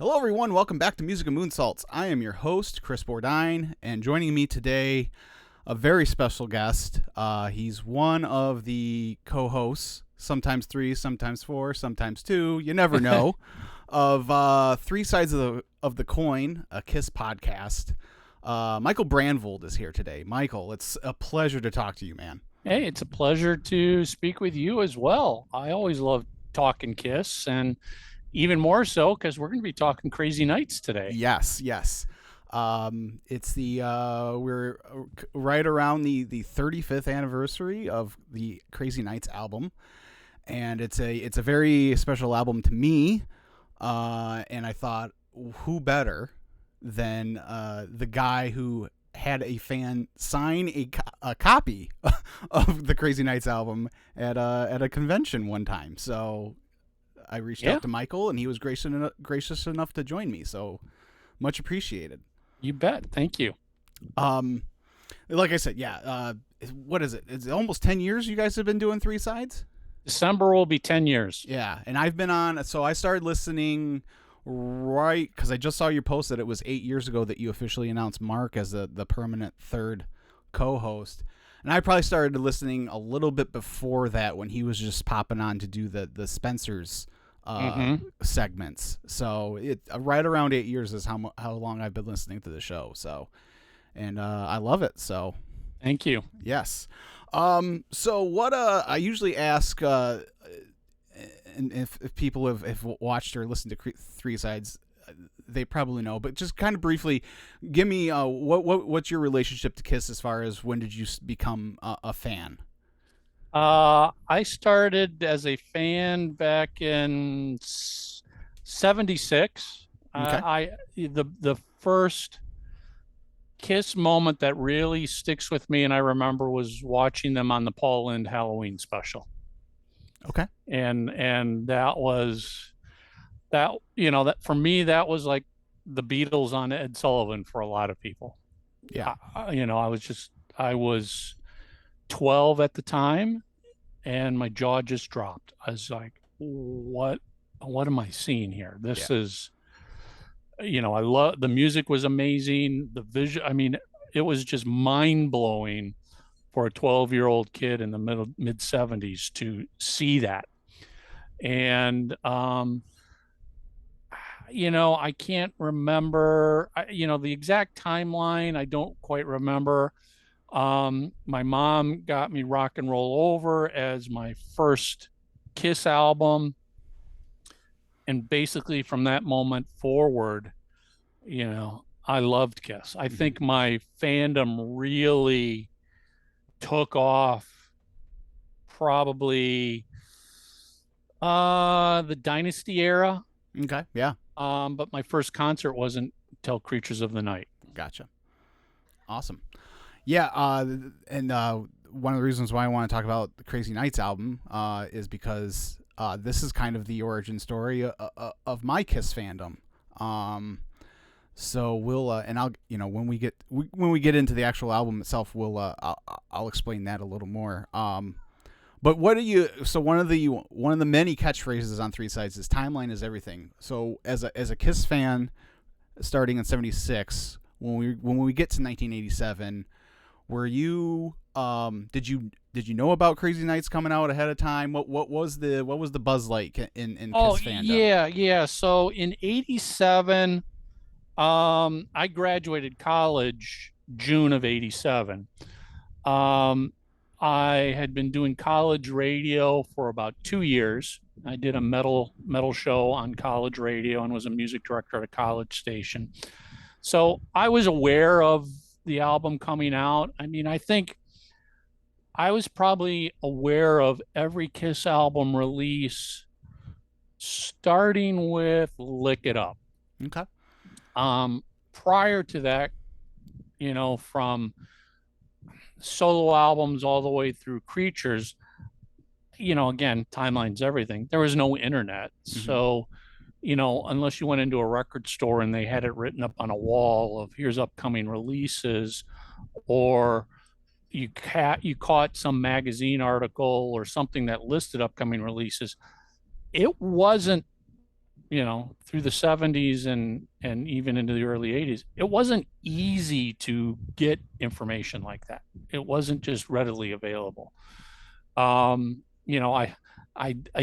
Hello, everyone. Welcome back to Music and Moonsalts. I am your host, Chris Bourdine, and joining me today, a very special guest. He's one of the co-hosts, sometimes three, sometimes four, sometimes two. You never know. Of Three Sides of the Coin, a Kiss podcast. Michael Brandvold is here today. Michael, it's a pleasure to talk to you, man. Hey, it's a pleasure to speak with you as well. I always love talking Kiss, and even more so because we're going to be talking Crazy Nights today. Yes. It's the we're right around the 35th anniversary of the Crazy Nights album, and it's a very special album to me. And I thought, who better than the guy who had a fan sign a copy of the Crazy Nights album at a convention one time. So I reached Yeah, out to Michael, and he was gracious enough to join me. So much appreciated. you bet. Thank you. Um, like I said, yeah. What is it? It's almost 10 years you guys have been doing Three Sides. December will be 10 years. Yeah, and I've been on. So I started listening right because I just saw your post that it was 8 years ago that you officially announced Mark as the permanent third co-host. And I probably started listening a little bit before that when he was just popping on to do the Spencer's segments. So it right around 8 years is how long I've been listening to the show. So, and I love it. So Thank you. yes. So what I usually ask, and if people have watched or listened to Three Sides, they probably know. But just kind of briefly, give me what's your relationship to Kiss as far as when did you become a fan? I started as a fan back in 76. Okay. The first Kiss moment that really sticks with me, and I remember, was watching them on the Paul Lynde Halloween special. Okay. And that was that, that for me, that was like the Beatles on Ed Sullivan for a lot of people. Yeah. I was 12 at the time, and my jaw just dropped. I was like, what am I seeing here? Yeah. This is, I love, the music was amazing. The vision, I mean, it was just mind blowing for a 12-year-old kid in the mid 70s to see that. And I can't remember, the exact timeline. I don't quite remember. My mom got me Rock and Roll Over as my first Kiss album. And basically from that moment forward, I loved Kiss. I think my fandom really took off probably the Dynasty era. Okay. Yeah. But my first concert wasn't until Creatures of the Night. Gotcha. Awesome. Yeah. And one of the reasons why I want to talk about the Crazy Nights album is because this is kind of the origin story of my Kiss fandom. So we'll and I'll when we get into the actual album itself, I'll explain that a little more. But what do you? So one of the many catchphrases on Three Sides is "Timeline is everything." So as a Kiss fan, starting in '76, when we get to 1987, were you did you know about Crazy Nights coming out ahead of time? What was the buzz like in Kiss fandom? Yeah. So in '87, I graduated college June of '87. I had been doing college radio for about 2 years. I did a metal show on college radio and was a music director at a college station. So I was aware of the album coming out. I mean, I think I was probably aware of every Kiss album release, starting with Lick It Up. Okay. Prior to that, from solo albums all the way through Creatures, again, timeline's everything. There was no internet. Mm-hmm. So, unless you went into a record store and they had it written up on a wall of here's upcoming releases, or you caught some magazine article or something that listed upcoming releases, it wasn't through the 70s and even into the early 80s, it wasn't easy to get information like that. It wasn't just readily available. I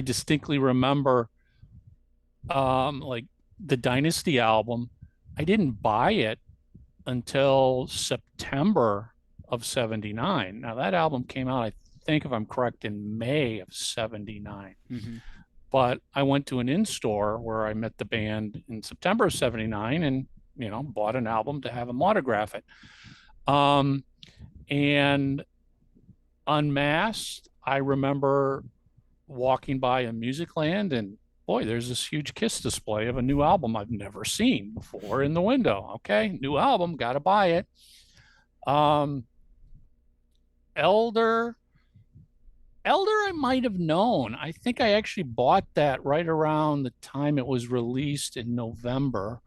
distinctly remember like the Dynasty album. I didn't buy it until September of 79. Now that album came out, I think if I'm correct, in May of 79. Mm-hmm. But I went to an in-store where I met the band in September of 79 and, bought an album to have them autograph it. And Unmasked, I remember walking by a Music Land and boy, there's this huge Kiss display of a new album I've never seen before in the window. Okay, new album, got to buy it. Elder, I might have known. I think I actually bought that right around the time it was released in November.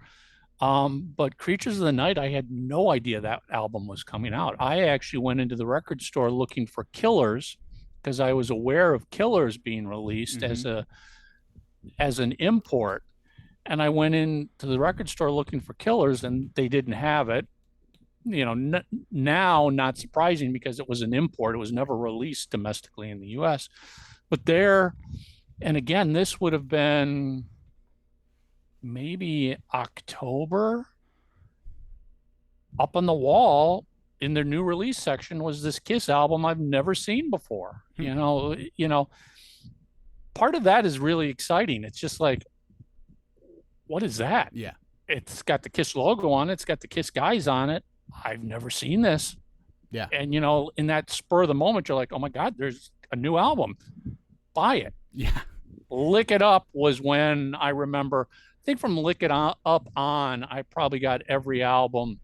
But Creatures of the Night, I had no idea that album was coming out. I actually went into the record store looking for Killers because I was aware of Killers being released Mm-hmm. as an import. And I went into the record store looking for Killers and they didn't have it. Now, not surprising because it was an import. It was never released domestically in the US. But and again, this would have been maybe October. Up on the wall in their new release section was this Kiss album I've never seen before. Part of that is really exciting. It's just like, what is that? Yeah. It's got the Kiss logo on it. It's got the Kiss guys on it. I've never seen this. Yeah. And, in that spur of the moment, you're like, oh my God, there's a new album. Buy it. Yeah. Lick It Up was when I remember, I think from Lick It Up on, I probably got every album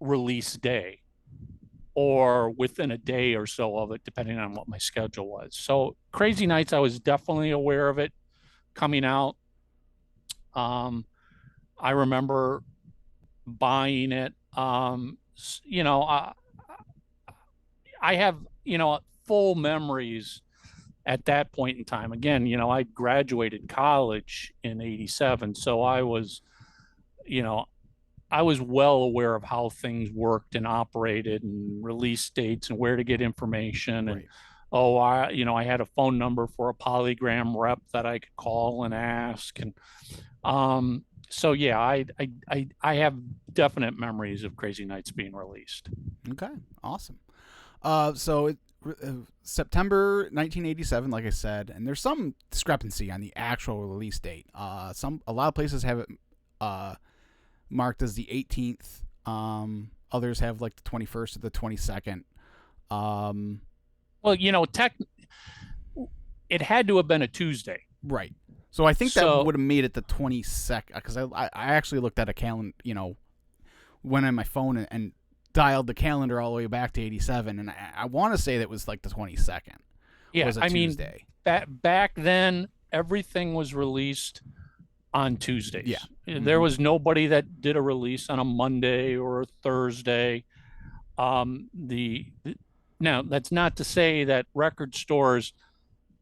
release day or within a day or so of it, depending on what my schedule was. So Crazy Nights, I was definitely aware of it coming out. I remember buying it. I have, full memories at that point in time. Again, I graduated college in 87. So I was well aware of how things worked and operated and release dates and where to get information. And, right. I had a phone number for a Polygram rep that I could call and ask. And, so yeah, I have definite memories of Crazy Nights being released. Okay, awesome. September 1987, like I said, and there's some discrepancy on the actual release date. A lot of places have it marked as the 18th. Others have like the 21st or the 22nd. Well, it had to have been a Tuesday. Right. So I think that would have made it the 22nd because I actually looked at a calendar, went on my phone and dialed the calendar all the way back to 87, and I want to say that was like the 22nd. Yeah, was a Tuesday. Back then, everything was released on Tuesdays. Yeah. Mm-hmm. There was nobody that did a release on a Monday or a Thursday. Now, that's not to say that record stores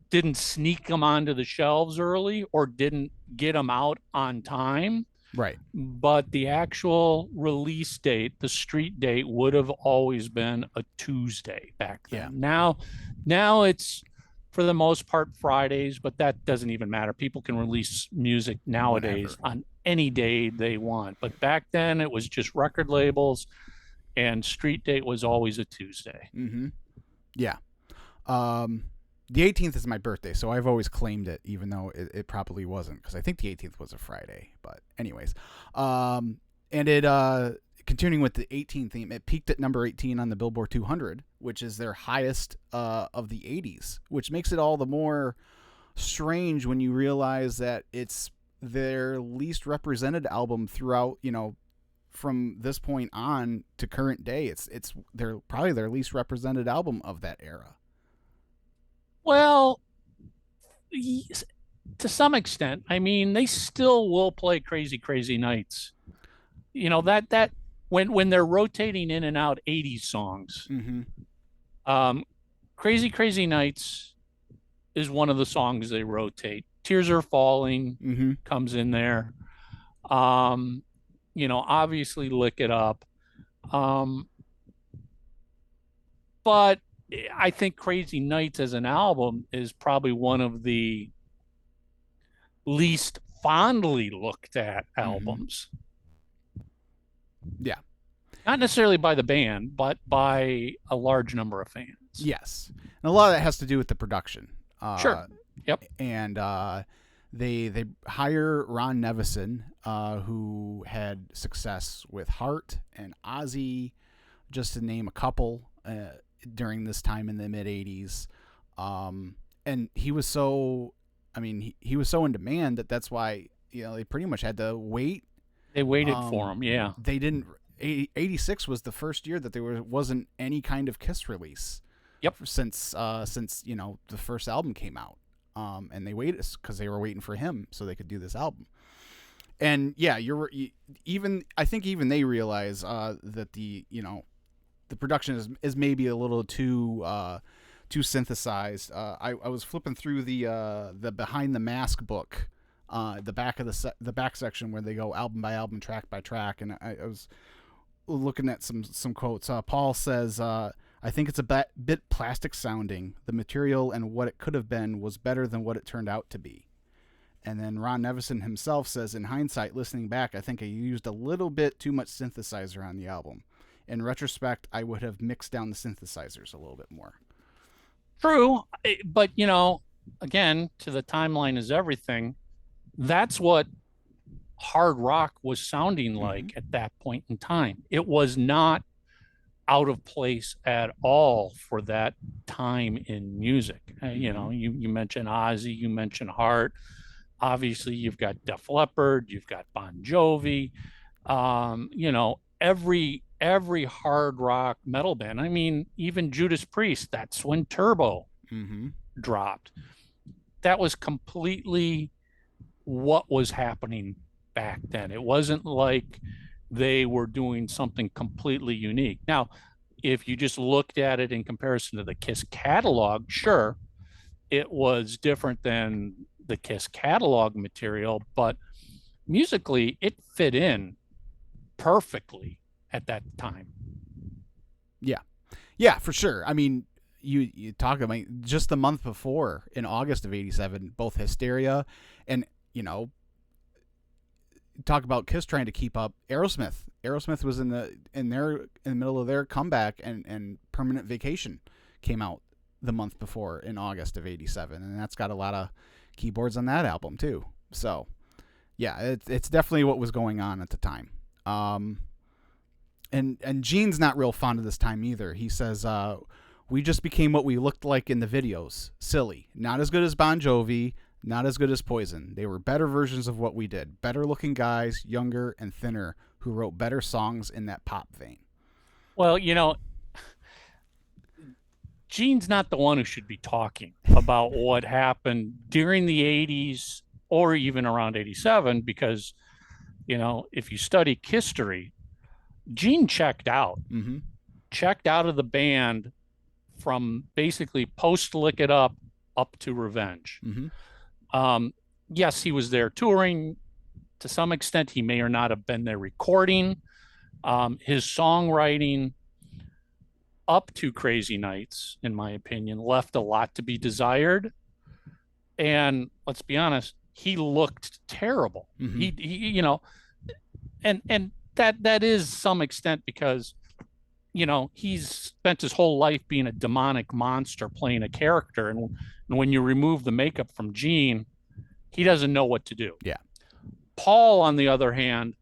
didn't sneak them onto the shelves early or didn't get them out on time. Right. But the actual release date, the street date, would have always been a Tuesday back then. Yeah. Now it's for the most part Fridays, but that doesn't even matter. People can release music nowadays on any day they want. But back then it was just record labels and street date was always a Tuesday. Mm-hmm. Yeah. The 18th is my birthday, so I've always claimed it, even though it probably wasn't, because I think the 18th was a Friday. But anyways, and it continuing with the 18 theme, it peaked at number 18 on the Billboard 200, which is their highest of the 80s, which makes it all the more strange when you realize that it's their least represented album throughout, from this point on to current day. It's probably their least represented album of that era. Well, to some extent, I mean, they still will play Crazy Crazy Nights. That when they're rotating in and out 80s songs. Mm-hmm. Crazy Crazy Nights is one of the songs they rotate Tears Are Falling Mm-hmm. comes in there. Um, obviously Lick It Up. Um, but I think Crazy Nights as an album is probably one of the least fondly looked at Mm-hmm. albums. Yeah. Not necessarily by the band, but by a large number of fans. Yes. And a lot of that has to do with the production. Sure. Yep. And they hire Ron Nevison, who had success with Heart and Ozzy, just to name a couple, during this time in the mid '80s. And he was so, I mean, he was so in demand that's why they pretty much had to wait. They waited for him. Yeah. They didn't. 86 was the first year that there wasn't any kind of Kiss release. Yep. Since the first album came out, and they waited because they were waiting for him so they could do this album. And yeah, I think even they realize that the production is maybe a little too synthesized. I was flipping through the Behind the Mask book, the back of the back section where they go album by album, track by track, and I was looking at some quotes. Paul says, I think it's a bit plastic sounding. The material and what it could have been was better than what it turned out to be. And then Ron Nevison himself says, in hindsight, listening back, I think I used a little bit too much synthesizer on the album. In retrospect, I would have mixed down the synthesizers a little bit more. True. But, again, to the timeline is everything. That's what hard rock was sounding like at that point in time. It was not out of place at all for that time in music. You mentioned Ozzy, you mentioned Heart. Obviously, you've got Def Leppard, you've got Bon Jovi. Every hard rock metal band. I mean, even Judas Priest. That's when Turbo dropped. That was completely what was happening back then. It wasn't like they were doing something completely unique. Now, if you just looked at it in comparison to the Kiss catalog, sure, it was different than the Kiss catalog material, but musically, it fit in perfectly at that time. Yeah, for sure. I mean, you talk about just the month before, in August of '87, both Hysteria and talk about Kiss trying to keep up. Aerosmith was in the middle of their comeback, and Permanent Vacation came out the month before in August of '87, and that's got a lot of keyboards on that album too. So yeah, it's definitely what was going on at the time. And Gene's not real fond of this time either. He says, we just became what we looked like in the videos. Silly. Not as good as Bon Jovi, not as good as Poison. They were better versions of what we did. Better looking guys, younger and thinner, who wrote better songs in that pop vein. Well, Gene's not the one who should be talking about what happened during the 80s or even around 87, because, if you study history, Gene checked out of the band from basically post Lick It Up to Revenge. Yes, he was there touring to some extent. He may or not have been there recording. His songwriting up to Crazy Nights, in my opinion, left a lot to be desired. And let's be honest, he looked terrible. He and that is some extent because he's spent his whole life being a demonic monster playing a character, and when you remove the makeup from Gene, he doesn't know what to do. Yeah. Paul, on the other hand,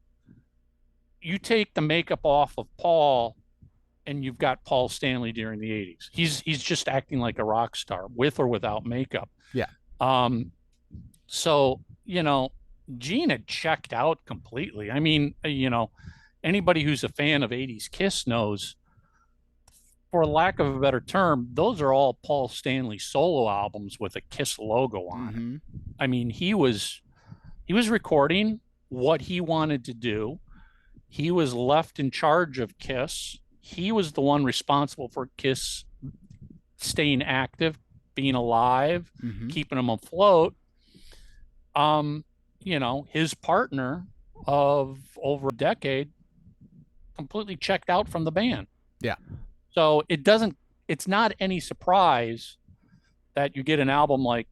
you take the makeup off of Paul and you've got Paul Stanley during the 80s. He's just acting like a rock star with or without makeup. Yeah. So, Gene had checked out completely. I mean, anybody who's a fan of 80s Kiss knows, for lack of a better term, those are all Paul Stanley solo albums with a Kiss logo on it. I mean, he was recording what he wanted to do. He was left in charge of Kiss. He was the one responsible for Kiss staying active, being alive, keeping them afloat. um, his partner of over a decade completely checked out from the band. Yeah. So it's not any surprise that you get an album like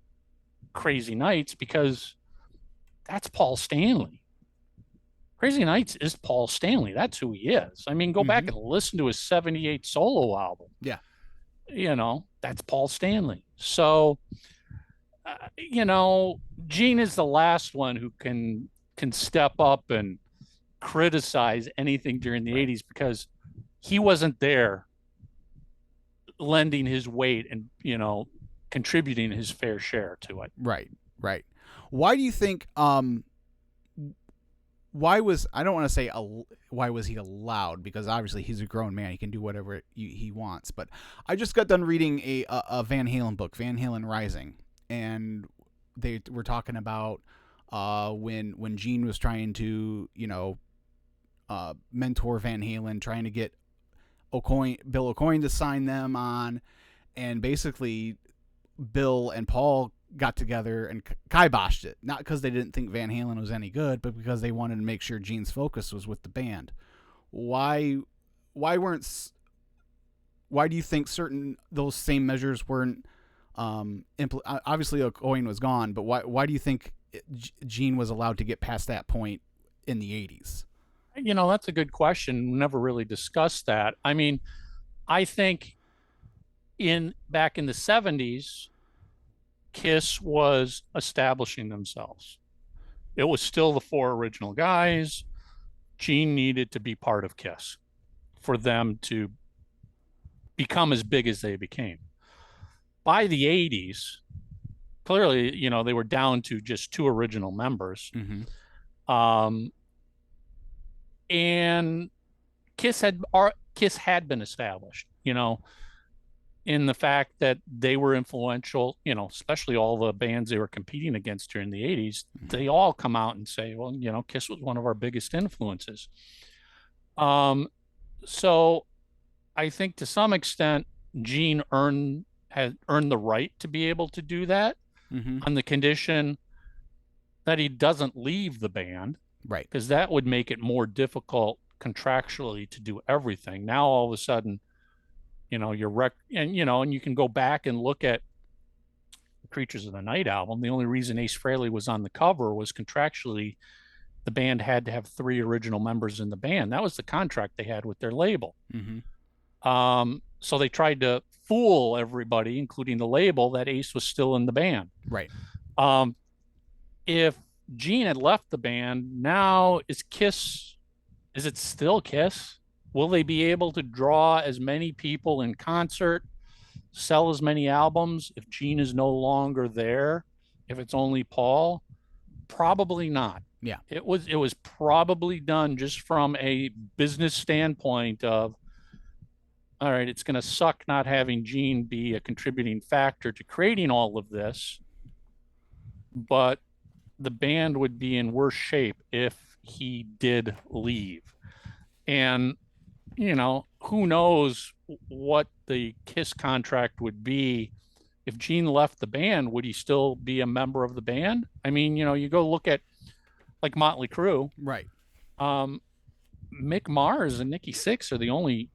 Crazy Nights, because that's Paul Stanley. Crazy Nights is Paul Stanley. That's who he is. I mean, go back and listen to his 78 solo album. Yeah. That's Paul Stanley. So, Gene is the last one who can step up and criticize anything during the 80s, because he wasn't there lending his weight and, contributing his fair share to it. Right. Right. Why do you think why was I don't want to say why was he allowed, because obviously he's a grown man, he can do whatever he wants, but I just got done reading a Van Halen book, Van Halen Rising, and they were talking about when Gene was trying to mentor Van Halen, trying to get Bill O'Coin to sign them on, and basically Bill and Paul got together and kiboshed it. Not because they didn't think Van Halen was any good, but because they wanted to make sure Gene's focus was with the band. Why do you think those same measures weren't obviously O'Coin was gone, but why do you think Gene was allowed to get past that point in the 80s? That's a good question. We never really discussed that. I mean, I think back in the 70s, Kiss was establishing themselves. It was still the four original guys. Gene needed to be part of Kiss for them to become as big as they became. By the 80s, clearly, they were down to just two original members. And Kiss had been established, in the fact that they were influential, especially all the bands they were competing against during the 80s. They all come out and say, well, Kiss was one of our biggest influences. So I think to some extent, Gene had earned the right to be able to do that on the condition that he doesn't leave the band. Right. Because that would make it more difficult contractually to do everything. Now, all of a sudden, and you can go back and look at Creatures of the Night album. The only reason Ace Frehley was on the cover was contractually the band had to have three original members in the band. That was the contract they had with their label. So they tried to fool everybody, including the label, that Ace was still in the band. Right. If Gene had left the band, now is it still Kiss? Will they be able to draw as many people in concert, sell as many albums if Gene is no longer there? If it's only Paul? Probably not. Yeah. It was probably done just from a business standpoint of, all right, it's going to suck not having Gene be a contributing factor to creating all of this, but the band would be in worse shape if he did leave. And, who knows what the Kiss contract would be. If Gene left the band, would he still be a member of the band? I mean, you go look at like Motley Crue. Right. Mick Mars and Nikki Sixx are the only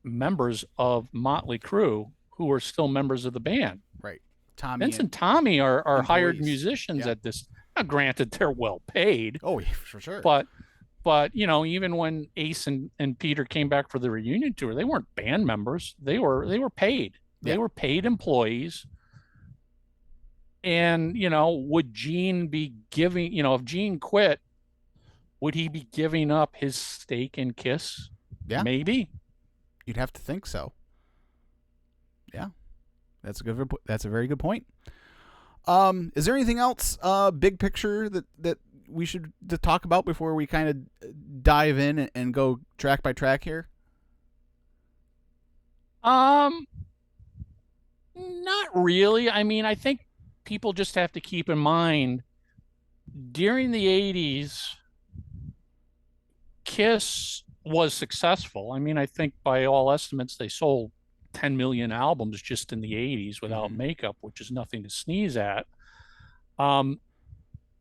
members of Motley Crue who are still members of the band. Right. Vince and Tommy are hired employees. musicians at this. Now, granted, they're well paid. Oh, for sure. But even when Ace and Peter came back for the reunion tour, they weren't band members. They were paid. They were paid employees. And would Gene be giving? If Gene quit, would he be giving up his stake in Kiss? Yeah, maybe. You'd have to think so. Yeah, that's a very good point. Is there anything else, big picture that we should talk about before we kind of dive in and go track by track here? Not really. I mean, I think people just have to keep in mind during the 80s, Kiss was successful. I mean, I think by all estimates, they sold 10 million albums just in the 80s without makeup, which is nothing to sneeze at.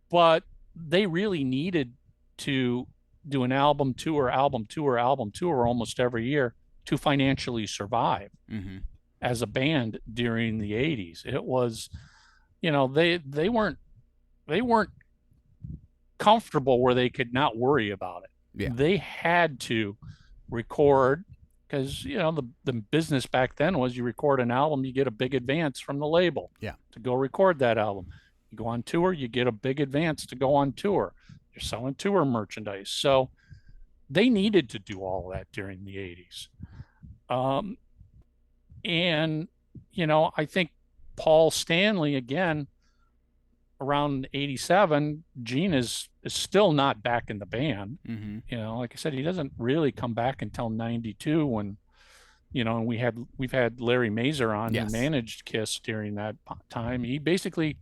but they really needed to do an album tour almost every year to financially survive Mm-hmm. as a band during the 80s. It was, they weren't comfortable where they could not worry about it. Yeah. They had to record because the business back then was you record an album, you get a big advance from the label Yeah. to go record that album. You go on tour, you get a big advance to go on tour. You're selling tour merchandise. So they needed to do all of that during the 80s. And I think Paul Stanley, again, around 87, Gene is still not back in the band. Mm-hmm. Like I said, he doesn't really come back until 92 when, and we've had Larry Mazer on who Yes. managed Kiss during that time. He basically,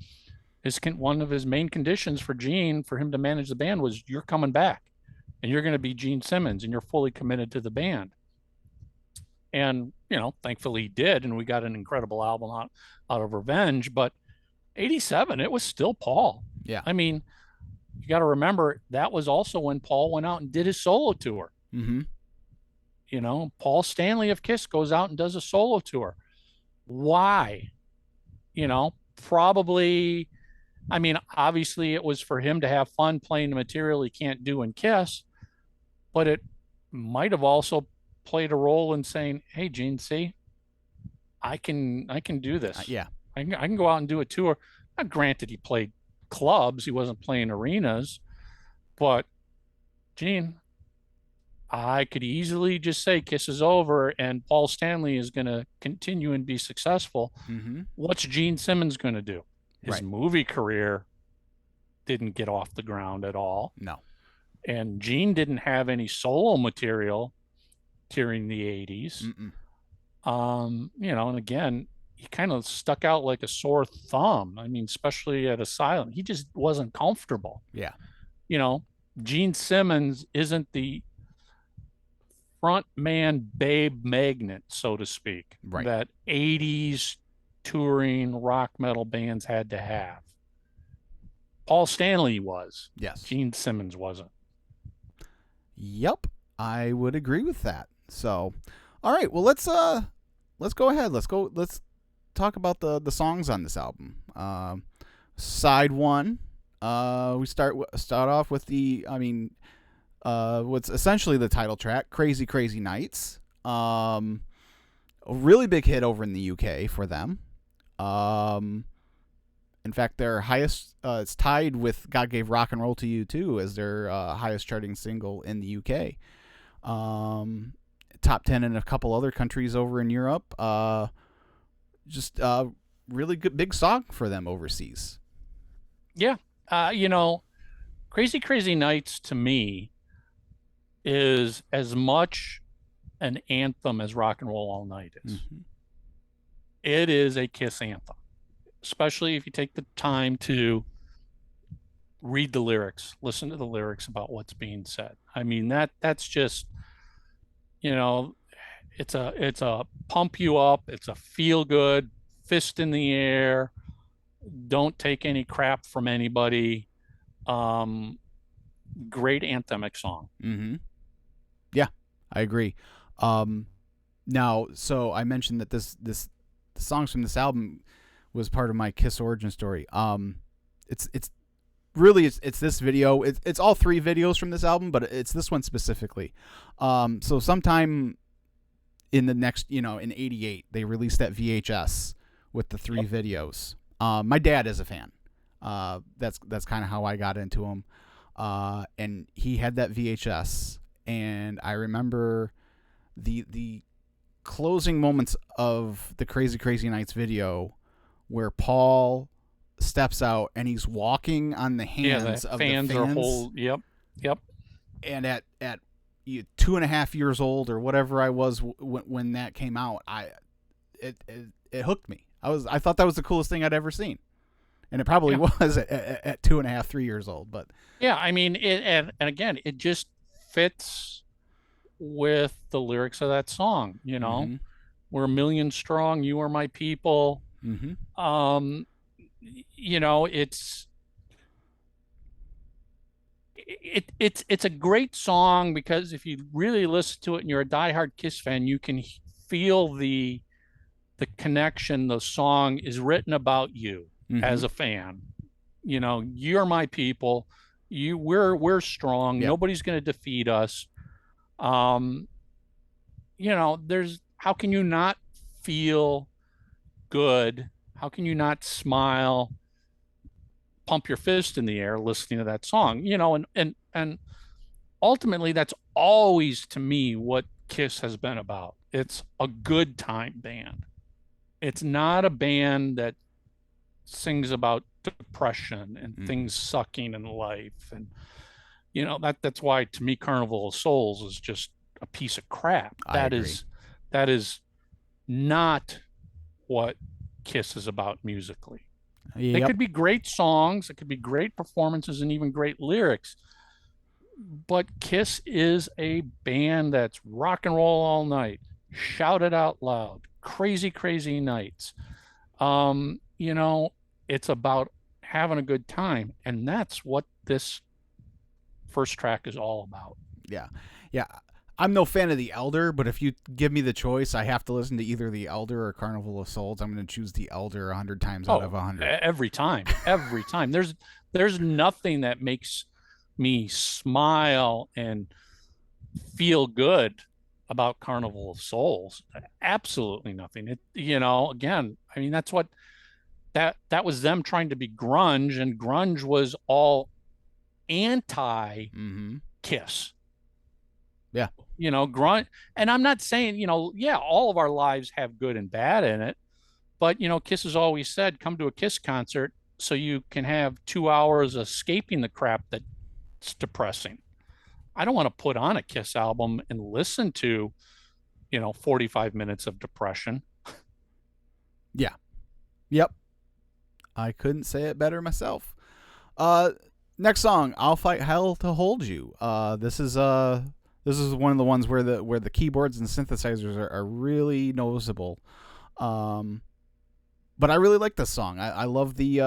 one of his main conditions for Gene, for him to manage the band, was you're coming back and you're going to be Gene Simmons and you're fully committed to the band. And, thankfully he did. And we got an incredible album out of Revenge. But 87, it was still Paul. Yeah. I mean, you got to remember that was also when Paul went out and did his solo tour. Mm-hmm. Paul Stanley of Kiss goes out and does a solo tour. Why? Probably, I mean, obviously it was for him to have fun playing the material he can't do in Kiss, but it might have also played a role in saying, hey, Gene, see, I can do this. Yeah. I can go out and do a tour. Now, granted, he played clubs. He wasn't playing arenas. But, Gene, I could easily just say Kiss is over and Paul Stanley is going to continue and be successful. Mm-hmm. What's Gene Simmons going to do? His Right. movie career didn't get off the ground at all. No. And Gene didn't have any solo material during the 80s. Mm-mm. And again, he kind of stuck out like a sore thumb. I mean, especially at Asylum, he just wasn't comfortable. Yeah. Gene Simmons isn't the front man babe magnet, so to speak, Right. that 80s touring rock metal bands had to have. Paul Stanley was. Yes. Gene Simmons wasn't. Yep. I would agree with that. So, all right. Well, let's go ahead. Let's talk about the songs on this album. Side one. We start off with what's essentially the title track, "Crazy Crazy Nights." A really big hit over in the UK for them. In fact, their highest, it's tied with "God Gave Rock and Roll to You" too as their highest charting single in the UK. Top 10 in a couple other countries over in Europe. Just really good big song for them overseas. Yeah. Crazy Crazy Nights to me is as much an anthem as Rock and Roll All Night is. Mm-hmm. It is a Kiss anthem, especially if you take the time to read the lyrics, listen to the lyrics about what's being said. I mean, that's just, it's a pump you up. It's a feel good, fist in the air. Don't take any crap from anybody. Great anthemic song. Mm-hmm. Yeah, I agree. Now, so I mentioned that the songs from this album was part of my Kiss origin story. It's really this video. It's all three videos from this album, but it's this one specifically. So sometime in the next, in '88, they released that VHS with the three videos. My dad is a fan. That's kind of how I got into him. And he had that VHS, and I remember the closing moments of the Crazy Crazy Nights video where Paul steps out and he's walking on the hands of fans the fans. Are whole. Yep. And at 2.5 years old or whatever I was when that came out, it hooked me. I thought that was the coolest thing I'd ever seen. And it probably was at 2.5, 3 years old. But yeah, I mean, and again, it just fits with the lyrics of that song. Mm-hmm. We're a million strong. You are my people. Mm-hmm. It's it's a great song because if you really listen to it and you're a diehard Kiss fan, you can feel the connection. The song is written about you Mm-hmm. as a fan. You know, you're my people. We're strong. Yep. Nobody's going to defeat us. Um, you know, there's how can you not feel good? How can you not smile, pump your fist in the air listening to that song? You know, and ultimately that's always to me what Kiss has been about. It's a good time band. It's not a band that sings about depression and Mm-hmm. things sucking in life. And you know, that's why to me Carnival of Souls is just a piece of crap. I agree. That is not what Kiss is about musically. They Yep. could be great songs, it could be great performances and even great lyrics, but Kiss is a band that's rock and roll all night, shout it out loud, crazy, crazy nights. You know, it's about having a good time, and that's what this first track is all about. Yeah. Yeah. I'm no fan of The Elder, but if you give me the choice, I have to listen to either The Elder or Carnival of Souls. I'm going to choose The Elder 100 times out of Oh, 100. every time, every time. There's nothing that makes me smile and feel good about Carnival of Souls. Absolutely nothing. It, you know, again, I mean, that's what that was them trying to be grunge, and grunge was all anti Mm-hmm. Kiss. Yeah. You know, grunge, and I'm not saying, you know, yeah, all of our lives have good and bad in it, but you know, Kiss has always said, come to a Kiss concert so you can have 2 hours escaping the crap that's depressing. I don't want to put on a Kiss album and listen to, you know, 45 minutes of depression. Yeah. Yep. I couldn't say it better myself. Uh, Next song, "I'll Fight Hell to Hold You." This is one of the ones where the keyboards and synthesizers are really noticeable. Um, but I really like this song. I love the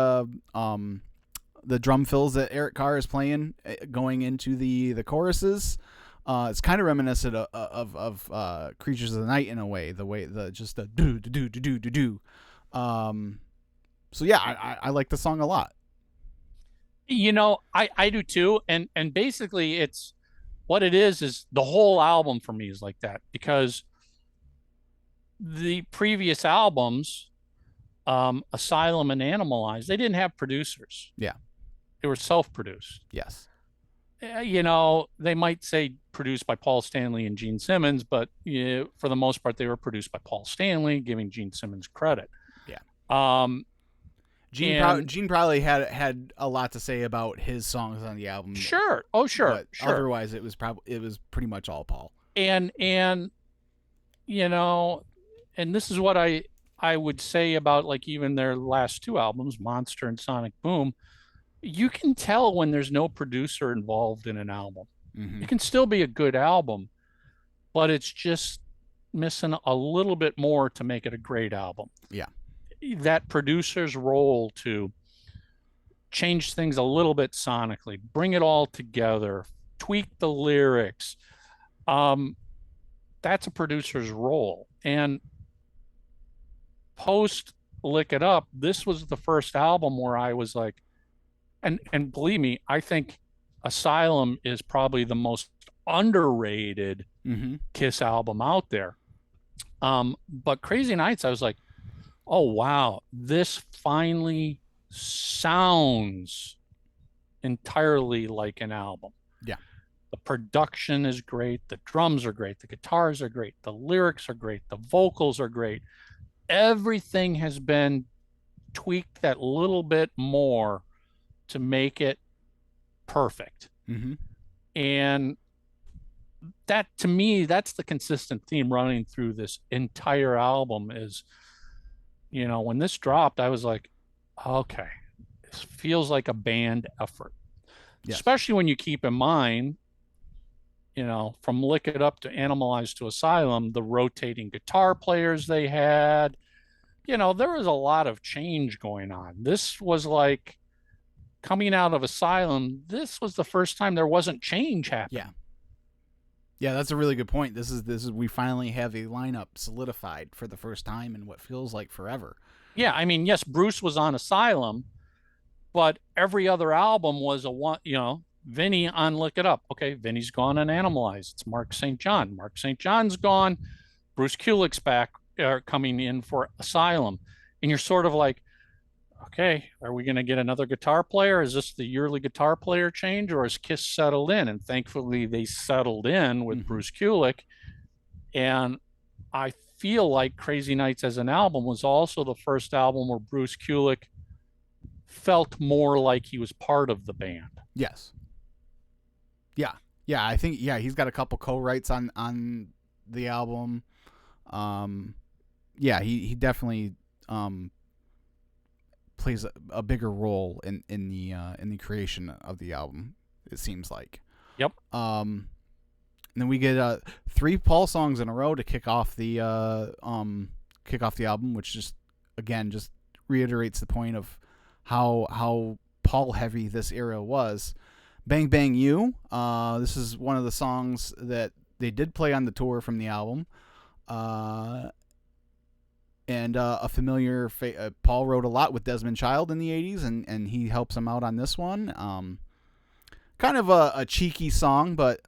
drum fills that Eric Carr is playing going into the choruses. It's kind of reminiscent of Creatures of the Night in a way. The way the just the do do do do do do. Um, so yeah, I like the song a lot. You know, I do too, and basically it's what it is the whole album for me is like that because the previous albums, Asylum and Animalize, they didn't have producers. Yeah. They were self-produced. Yes. You know, they might say produced by Paul Stanley and Gene Simmons, but for the most part, they were produced by Paul Stanley, giving Gene Simmons credit. Yeah. Um, and Gene probably had a lot to say about his songs on the album. sure, oh sure, But sure, otherwise, it was pretty much all Paul. and you know, and this is what I would say about like even their last two albums, Monster and Sonic Boom. You can tell when there's no producer involved in an album. Mm-hmm. It can still be a good album, but it's just missing a little bit more to make it a great album. Yeah. That producer's role to change things a little bit sonically, bring it all together, tweak the lyrics. Um, that's a producer's role. And post Lick It Up, this was the first album where I was like, and believe me, I think Asylum is probably the most underrated Mm-hmm. Kiss album out there. But Crazy Nights, I was like, oh wow, this finally sounds entirely like an album. Yeah. The production is great, the drums are great, the guitars are great, the lyrics are great, the vocals are great. Everything has been tweaked that little bit more to make it perfect. Mm-hmm. And that to me, that's the consistent theme running through this entire album is, you know, when this dropped, I was like, okay, this feels like a band effort. Yes. Especially when you keep in mind, you know, from Lick It Up to Animalize to Asylum, the rotating guitar players they had, you know, there was a lot of change going on. This was like coming out of Asylum, this was the first time there wasn't change Yeah. happening. Yeah, that's a really good point. This is we finally have a lineup solidified for the first time in what feels like forever. Yeah, I mean, yes, Bruce was on Asylum, but every other album was a one, Vinny on Look It Up. Okay, Vinny's gone on Animalize. It's Mark St. John. Mark St. John's gone. Bruce Kulick's back, coming in for Asylum. And you're sort of like, okay, are we going to get another guitar player? Is this the yearly guitar player change, or is Kiss settled in? And thankfully, they settled in with Mm-hmm. Bruce Kulick. And I feel like Crazy Nights as an album was also the first album where Bruce Kulick felt more like he was part of the band. Yes. Yeah. Yeah, I think he's got a couple co-writes on the album. Yeah, he definitely plays a bigger role in the creation of the album. It seems like. Yep. And then we get 3 Paul songs in a row to kick off the album, which just reiterates the point of how Paul heavy this era was. Bang Bang You. This is one of the songs that they did play on the tour from the album. And a familiar Paul wrote a lot with Desmond Child in the 80s, and he helps him out on this one. Kind of a cheeky song, but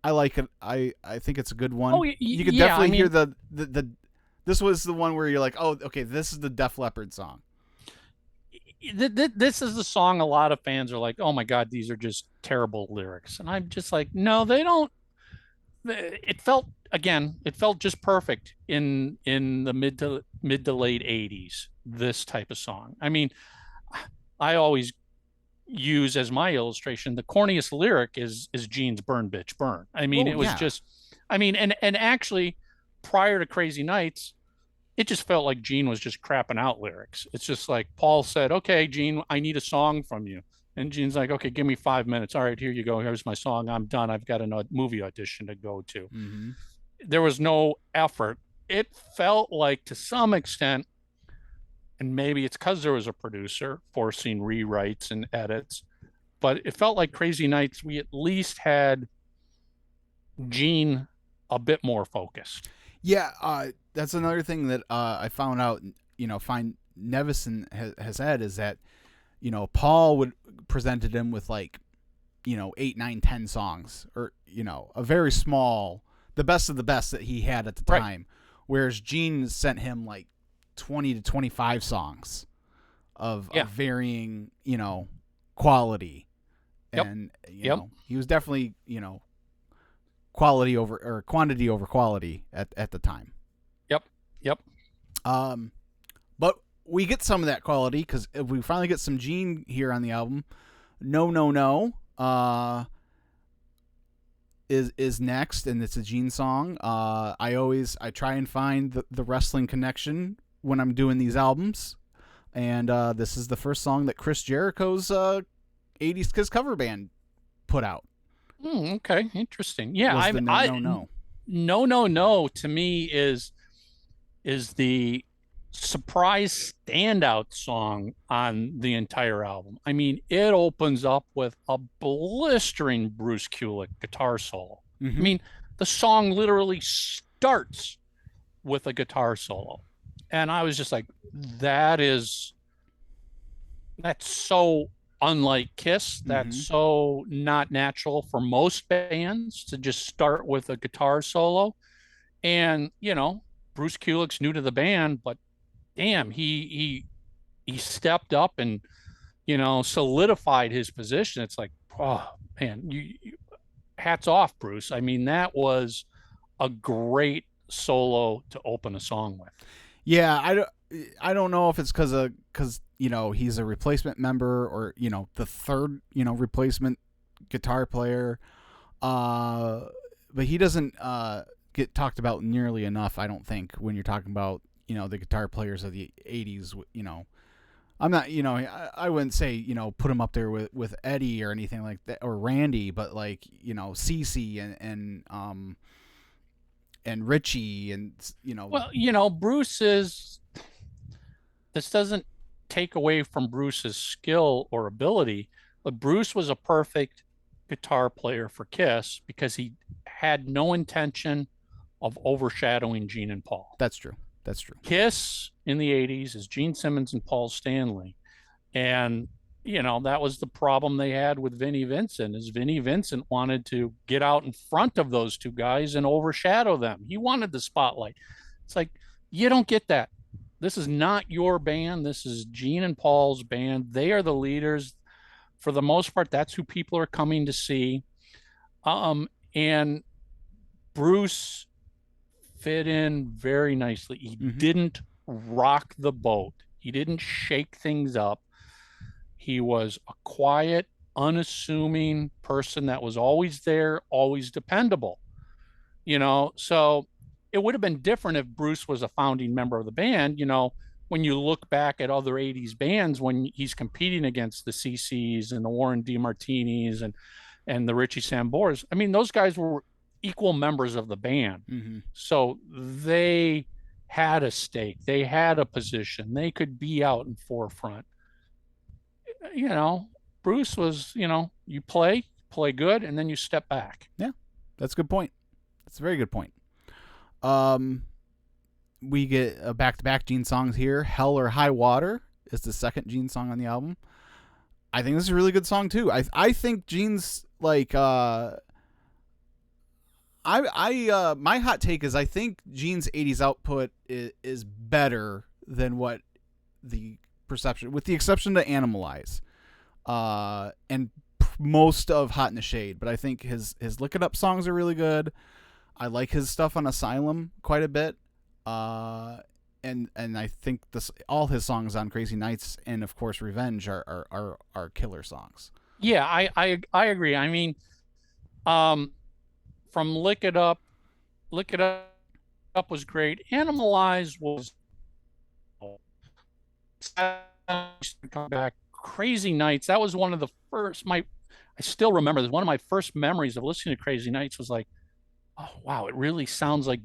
I like it. I think it's a good one. Oh, you could yeah, definitely hear the this was the one where you're like, oh, okay, this is the Def Leppard song. This is the song a lot of fans are like, oh my God, these are just terrible lyrics. And I'm just like, no, they don't. It felt just perfect in the mid to late 80s, this type of song. I mean, I always use as my illustration, the corniest lyric is Gene's Burn Bitch Burn. I mean, Oh, it was yeah. just, I mean, and actually prior to Crazy Nights, it just felt like Gene was just crapping out lyrics. It's just like Paul said, okay, Gene, I need a song from you. And Gene's like, okay, give me 5 minutes. All right, here you go. Here's my song. I'm done. I've got a movie audition to go to. Mm-hmm. There was no effort. It felt like, to some extent, and maybe it's because there was a producer forcing rewrites and edits, but it felt like Crazy Nights, we at least had Gene a bit more focused. Yeah, that's another thing that I found out. Find Nevison has said is that Paul would presented him with like 8, 9, 10 songs, or a very small, the best of the best that he had at the Right. time, whereas Gene sent him like 20 to 25 songs of varying quality, Yep. and Yep. he was definitely quality over or quantity over quality at the time. Yep. Yep. But we get some of that quality because we finally get some Gene here on the album. No, no, no. Is next, and it's a Gene song. I try and find the wrestling connection when I'm doing these albums, and this is the first song that Chris Jericho's 80s Kiss cover band put out. Okay, interesting. Yeah, Was the No, No, No. No, no, no to me is the surprise standout song on the entire album. I mean, it opens up with a blistering Bruce Kulick guitar solo. Mm-hmm. I mean, the song literally starts with a guitar solo. And I was just like, that's so unlike Kiss. That's Mm-hmm. so not natural for most bands to just start with a guitar solo. And, Bruce Kulick's new to the band, but damn, he stepped up and, solidified his position. It's like, oh man, you hats off, Bruce. I mean, that was a great solo to open a song with. Yeah, I don't know if it's because he's a replacement member, or the third replacement guitar player, but he doesn't get talked about nearly enough, I don't think, when you're talking about the guitar players of the 80s. I'm not, I wouldn't say put him up there with Eddie or anything like that, or Randy, but like Cece and Richie, and Well, Bruce is. This doesn't take away from Bruce's skill or ability, but Bruce was a perfect guitar player for Kiss because he had no intention of overshadowing Gene and Paul. That's true. That's true. Kiss in the 80s is Gene Simmons and Paul Stanley. And, that was the problem they had with Vinnie Vincent, is Vinnie Vincent wanted to get out in front of those two guys and overshadow them. He wanted the spotlight. It's like, you don't get that. This is not your band. This is Gene and Paul's band. They are the leaders. For the most part, that's who people are coming to see. And Bruce fit in very nicely. He didn't rock the boat. He didn't shake things up. He was a quiet, unassuming person that was always there, always dependable. So it would have been different if Bruce was a founding member of the band. When you look back at other 80s bands, when he's competing against the CCs and the Warren DeMartinis and the Richie Sambors, I mean, those guys were equal members of the band. So they had a stake, they had a position, they could be out in forefront. Bruce was, you play good, and then you step back. Yeah, that's a good point. That's a very good point. We get back-to-back Gene songs here. Hell or High Water is the second Gene song on the album. I think this is a really good song too. I think Gene's like my hot take is I think Gene's 80s output is better than what the perception, with the exception to Animalize, and most of Hot in the Shade. But I think his Lick It Up songs are really good. I like his stuff on Asylum quite a bit. And I think all his songs on Crazy Nights and of course Revenge are killer songs. Yeah, I agree. I mean, from Lick It Up was great. Animalize was come back. Crazy Nights, that was one of the first. I still remember this. One of my first memories of listening to Crazy Nights was like, oh wow, it really sounds like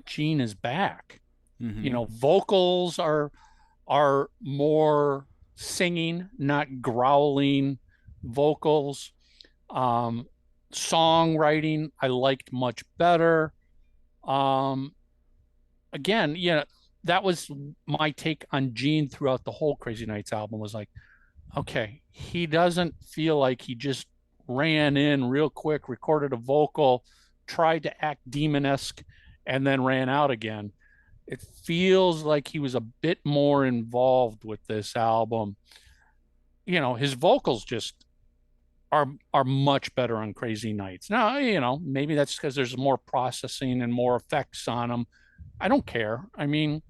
Gene is back. Vocals are more singing, not growling vocals. Songwriting I liked much better. Again, that was my take on Gene throughout the whole Crazy Nights album, was like, okay, he doesn't feel like he just ran in real quick, recorded a vocal, tried to act demon-esque, and then ran out again. It feels like he was a bit more involved with this album. His vocals just are much better on Crazy Nights. Now, maybe that's because there's more processing and more effects on them. I don't care. I mean,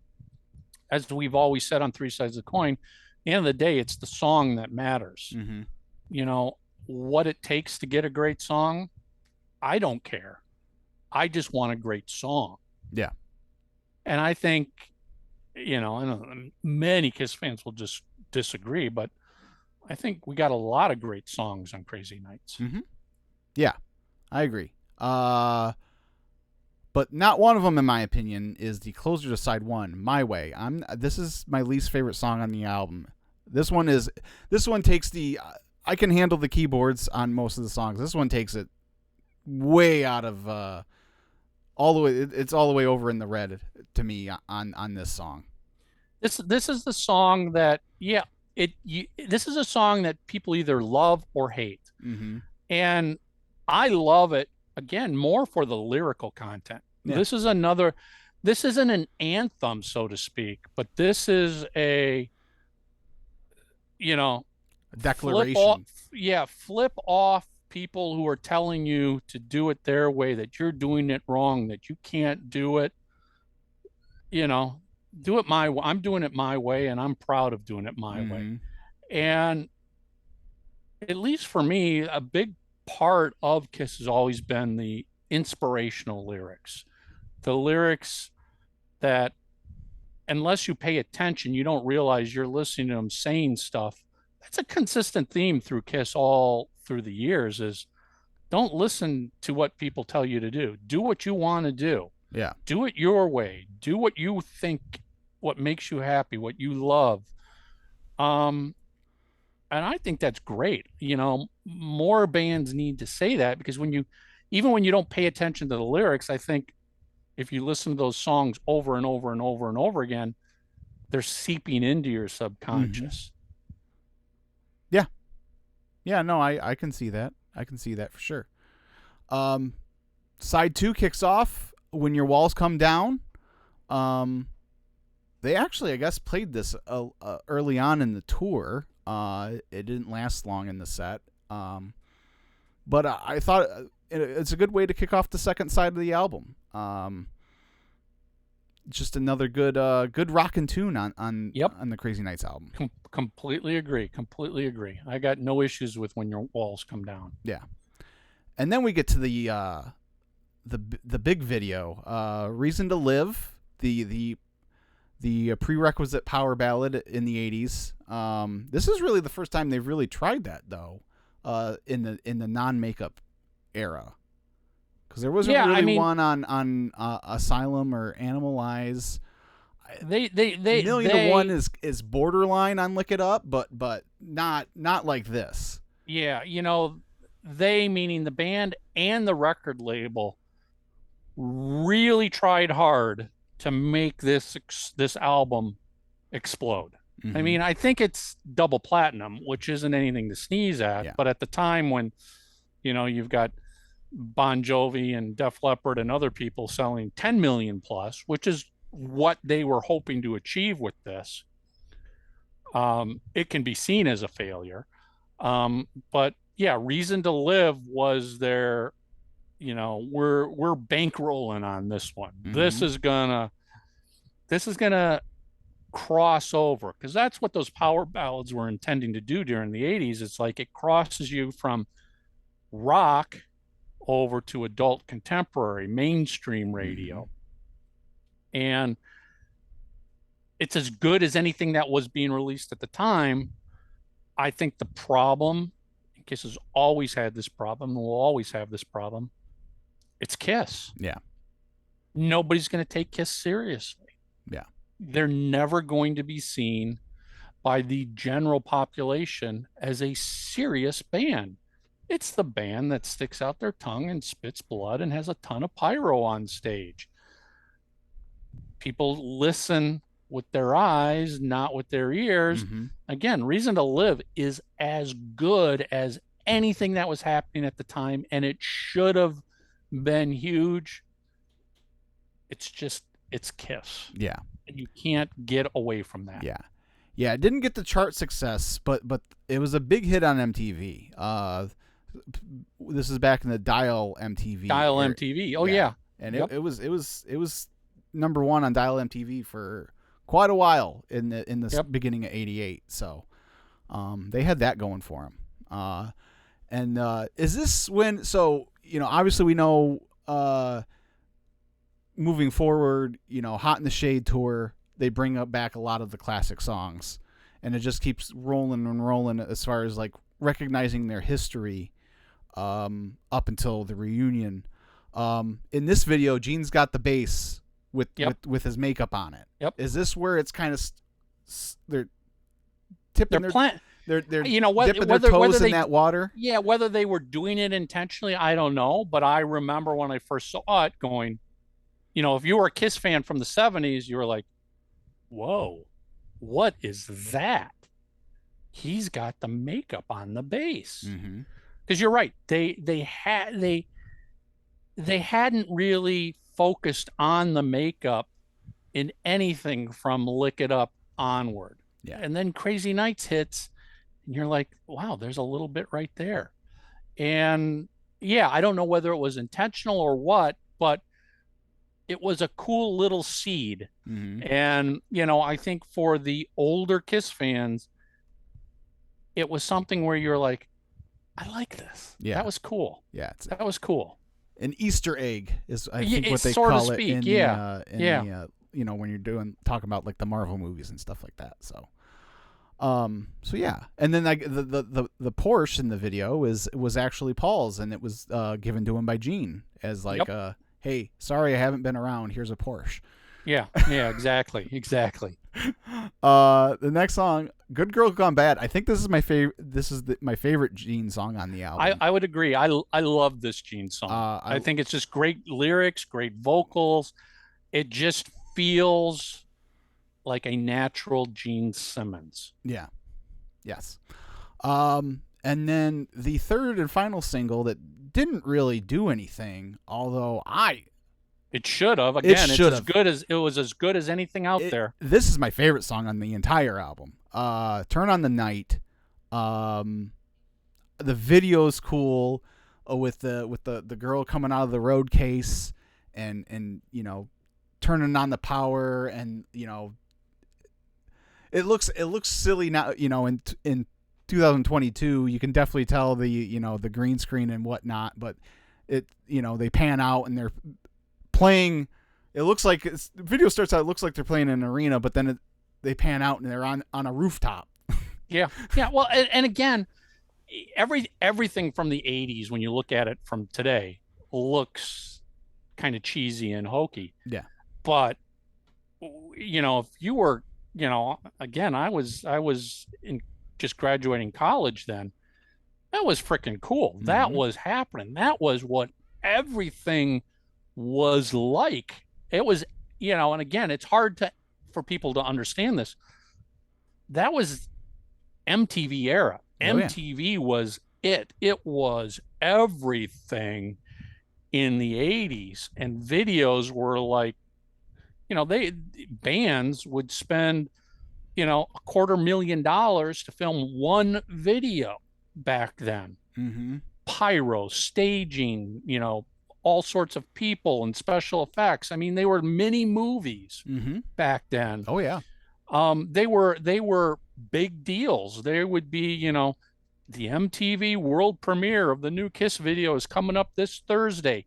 as we've always said on Three Sides of the Coin, at the end of the day, it's the song that matters. What it takes to get a great song, I don't care. I just want a great song. Yeah. And I think, and many Kiss fans will just disagree, but I think we got a lot of great songs on Crazy Nights. Yeah, I agree. But not one of them, in my opinion, is the closer to side one, My Way. This is my least favorite song on the album. This one takes I can handle the keyboards on most of the songs. This one takes it way out of all the way. It's all the way over in the red to me on this song. This is the song that this is a song that people either love or hate. And I love it, again, more for the lyrical content. Yeah. This isn't an anthem, so to speak, but this is a declaration. Flip off people who are telling you to do it their way, that you're doing it wrong, that you can't do it. Do it my way. I'm doing it my way, and I'm proud of doing it my way. And at least for me, a big part of Kiss has always been the inspirational lyrics. The lyrics that, unless you pay attention, you don't realize you're listening to them saying stuff. That's a consistent theme through Kiss all through the years, is don't listen to what people tell you to do. Do what you want to do. Yeah. Do it your way. Do what you think, what makes you happy, what you love. And I think that's great. More bands need to say that, because even when you don't pay attention to the lyrics, I think if you listen to those songs over and over and over and over again, they're seeping into your subconscious. Yeah. Yeah, no, I can see that. I can see that for sure. Side 2 kicks off when your walls come down. They actually, I guess, played this early on in the tour. It didn't last long in the set. But I thought it's a good way to kick off the second side of the album. Just another good rockin' tune on the Crazy Nights album. Completely agree. I got no issues with when your walls come down. Yeah. And then we get to the big video, Reason to Live, the prerequisite power ballad in the 80s. This is really the first time they've really tried that, though, in the non-makeup era. Because there wasn't one on Asylum or Animalize. Million to One is borderline on Lick It Up, but not like this. Yeah, they, meaning the band and the record label, really tried hard to make this album explode. Mm-hmm. I mean, I think it's double platinum, which isn't anything to sneeze at. Yeah. But at the time when, you've got Bon Jovi and Def Leppard and other people selling 10 million plus, which is what they were hoping to achieve with this, it can be seen as a failure. But yeah, Reason to Live was their, we're bankrolling on this one. Mm-hmm. This is gonna cross over, because that's what those power ballads were intending to do during the 80s. It's like it crosses you from rock over to adult contemporary mainstream radio. Mm-hmm. And it's as good as anything that was being released at the time. I think the problem, Kiss has always had this problem, and will always have this problem, it's Kiss. Yeah. Nobody's going to take Kiss seriously. Yeah. They're never going to be seen by the general population as a serious band. It's the band that sticks out their tongue and spits blood and has a ton of pyro on stage. People listen with their eyes, not with their ears. Mm-hmm. Again, Reason to Live is as good as anything that was happening at the time, and it should have been huge. It's Kiss. Yeah. And you can't get away from that. Yeah. Yeah, it didn't get the chart success, but it was a big hit on MTV. This is back in the Dial MTV. Dial era. MTV. Oh yeah. And it was number one on Dial MTV for quite a while in the beginning of '88. So, they had that going for them. And is this when? So obviously we know. Moving forward, Hot in the Shade tour, they bring back a lot of the classic songs, and it just keeps rolling and rolling as far as like recognizing their history up until the reunion. In this video, Gene's got the bass with his makeup on it. Yep. Is this where it's kind of they're tipping they're dipping their toes in that water? Yeah, whether they were doing it intentionally, I don't know. But I remember when I first saw it going, if you were a Kiss fan from the 70s, you were like, whoa, what is that? He's got the makeup on the bass. Mm-hmm. Because you're right. They hadn't really focused on the makeup in anything from Lick It Up onward. Yeah. And then Crazy Nights hits, and you're like, wow, there's a little bit right there. And yeah, I don't know whether it was intentional or what, but it was a cool little seed. Mm-hmm. And, I think for the older Kiss fans, it was something where you're like, I like this. Yeah. That was cool. Yeah. That was cool. An Easter egg is, I think, what they so call to it speak. in Yeah. the, when you're talking about like the Marvel movies and stuff like that. So yeah. And then like the Porsche in the video was actually Paul's, and it was given to him by Gene as like hey, sorry I haven't been around. Here's a Porsche. Yeah, exactly. The next song, "Good Girl Gone Bad." I think this is my favorite. This is my favorite Gene song on the album. I would agree. I love this Gene song. I I think it's just great lyrics, great vocals. It just feels like a natural Gene Simmons. Yeah, yes. And then the third and final single that didn't really do anything, although It should have. it Again, it's should as have. good as it was as good as anything out there. This is my favorite song on the entire album. "Turn on the Night." Um, the video's cool, with the girl coming out of the road case, and turning on the power, and it looks silly now. In 2022, you can definitely tell the green screen and whatnot, but they pan out and they're playing. It looks like the video starts out. It looks like they're playing in an arena, but then they pan out and they're on a rooftop. Yeah, yeah. Well, and again, everything from the '80s, when you look at it from today, looks kind of cheesy and hokey. Yeah. But if you were, again, I was in just graduating college then. That was freaking cool. Mm-hmm. That was happening. That was what everything was like. It was, and again, it's hard for people to understand this. That was MTV era. Oh, MTV was it. It was everything in the 80s, and videos were like, bands would spend, $250,000 to film one video back then. Mm-hmm. Pyro, staging, all sorts of people and special effects. I mean, they were mini movies back then. Oh yeah. They were big deals. There would be, the MTV world premiere of the new Kiss video is coming up this Thursday.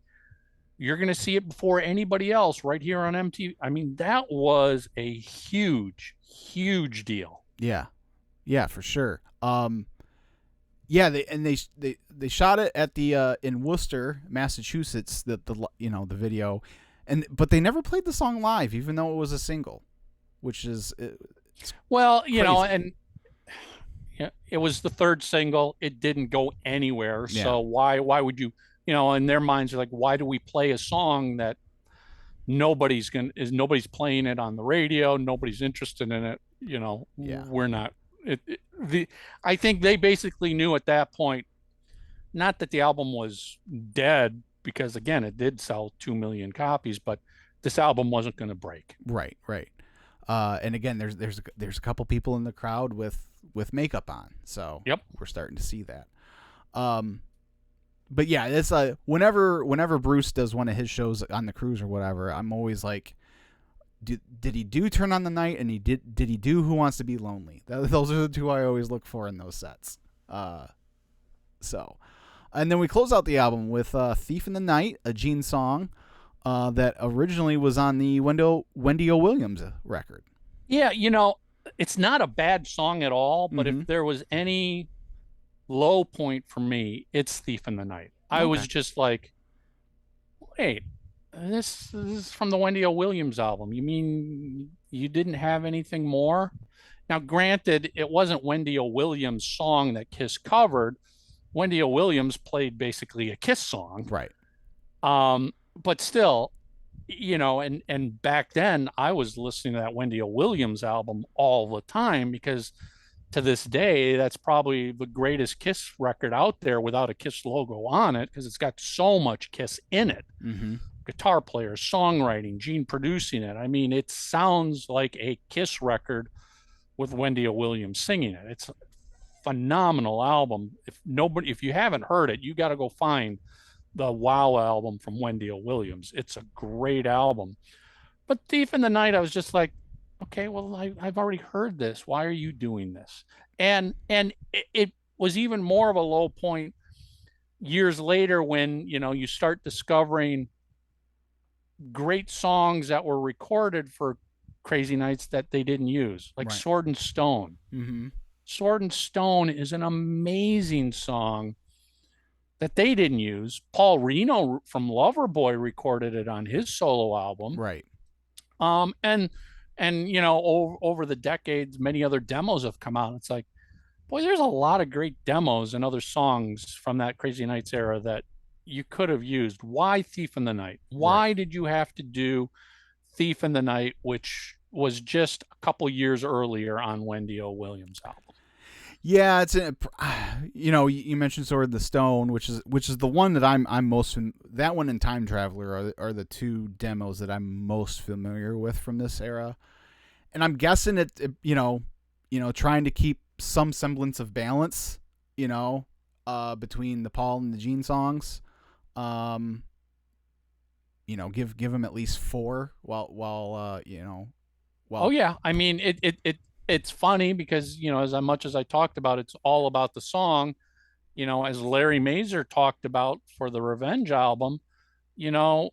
You're going to see it before anybody else right here on MTV. I mean, that was a huge, huge deal. Yeah. Yeah, for sure. Yeah, they shot it at the in Worcester, Massachusetts, the video, but they never played the song live, even though it was a single, which is well, crazy. And it was the third single. It didn't go anywhere, so why would you? In their minds, are like, why do we play a song that nobody's playing it on the radio? Nobody's interested in it. We're not. I think they basically knew at that point, not that the album was dead, because again, it did sell 2 million copies, but this album wasn't going to break. Right. And again, there's a couple people in the crowd with makeup on, so we're starting to see that. But yeah, it's whenever Bruce does one of his shows on the cruise or whatever, I'm always like, did he do Turn on the Night, and did he do Who Wants to Be Lonely? Those are the two I always look for in those sets. And then we close out the album with Thief in the Night, a Gene song that originally was on the Wendy O. Williams record. Yeah, it's not a bad song at all, but if there was any low point for me, it's Thief in the Night. I was just like, wait, this is from the Wendy O. Williams album. You mean you didn't have anything more? Now, granted, it wasn't Wendy O. Williams' song that Kiss covered. Wendy O. Williams played basically a Kiss song. Right. But still, and back then I was listening to that Wendy O. Williams album all the time, because to this day, that's probably the greatest Kiss record out there without a Kiss logo on it, because it's got so much Kiss in it. Mm-hmm. Guitar players, songwriting, Gene producing it. I mean, it sounds like a Kiss record with Wendy O. Williams singing it. It's a phenomenal album. If you haven't heard it, you got to go find the Wow album from Wendy O. Williams. It's a great album. But Thief in the Night, I was just like, okay, well, I've already heard this. Why are you doing this? And it was even more of a low point years later when, you start discovering great songs that were recorded for Crazy Nights that they didn't use, like Right. Sword and Stone. Mm-hmm. Sword and Stone is an amazing song that they didn't use. Paul Reno from Loverboy recorded it on his solo album. Right. And And over the decades, many other demos have come out. It's like, boy, there's a lot of great demos and other songs from that Crazy Nights era that you could have used. Why Thief in the Night? Right. Why did you have to do Thief in the Night, which was just a couple years earlier on Wendy O. Williams' album? Yeah, you mentioned Sword in the Stone, which is the one that I'm most that one and Time Traveler are the two demos that I'm most familiar with from this era. And I'm guessing trying to keep some semblance of balance, between the Paul and the Gene songs. Give them at least four Oh while yeah, I mean it's funny because as much as I talked about, it's all about the song. As Larry Mazer talked about for the Revenge album, you know,